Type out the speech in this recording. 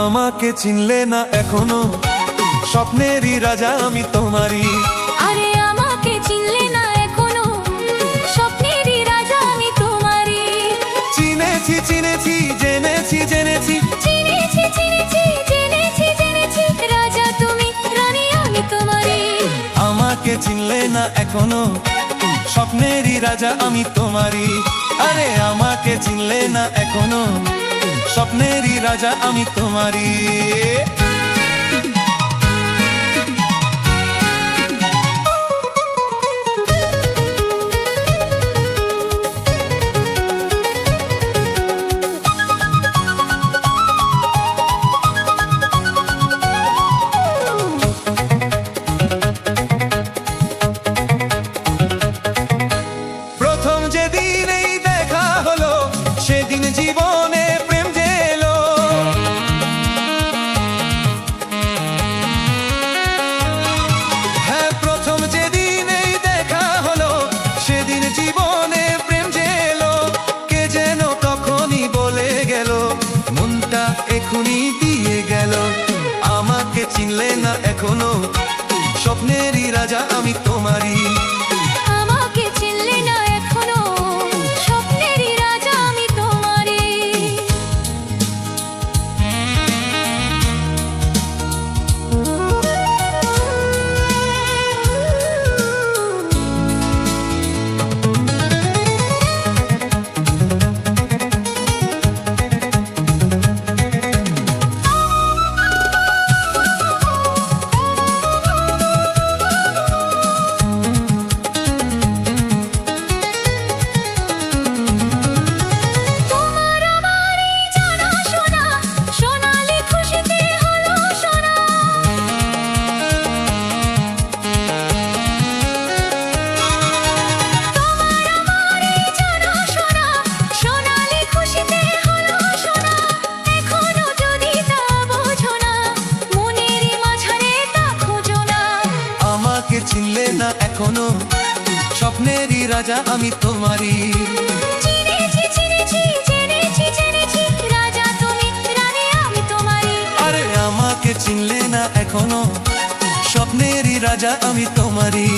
আমাকে চিনলে না এখনো, স্বপ্নেরই রাজা আমি তোমারই। আরে আমাকে চিনলে না এখনো, স্বপ্নেরই রাজা আমি তোমারই। চিনেছি চিনেছি জেনেছি জেনেছি, চিনেছি চিনেছি জেনেছি জেনেছি, রাজা তুমি রানী আমি তোমারই। আমাকে চিনলে না এখনো, স্বপ্নেরই রাজা আমি তোমারই। আরে আমাকে চিনলে না এখনো, স্বপ্নেরই রাজা আমি তোমারই। প্রথম যেদিন এই দেখা হলো, সেদিন জীবনে প্রেম যে এলো। হ্যাঁ, প্রথম যেদিন এই দেখা হলো, সেদিন জীবনে প্রেম যে এলো। কে যেন তখনই বলে গেল, মনটা এখনই দিয়ে গেল। আমাকে চিনলে না এখনো, স্বপ্নেরই রাজা আমি তোমারই। আমাকে চিনলে না এখনো, স্বপ্নেরই রাজা আমি তোমারই। তোমার আমার এই জানাশোনা, সোনালি খুশিতে হলো সোনা। তোমার আমার এই জানাশোনা, সোনালি খুশিতে হলো সোনা। এখনো যদি তা বোঝো না, মনের মাঝারে তা খোঁজো না। আমাকে চিনলে না এখনো, স্বপ্নেরই রাজা আমি তোমারই। চিনেছি চিনেছি জেনেছি জেনেছি, রাজা তুমি রানী আমি তোমারই। আরে আমাকে চিনলে না এখনো, স্বপ্নেরই রাজা আমি তোমারই।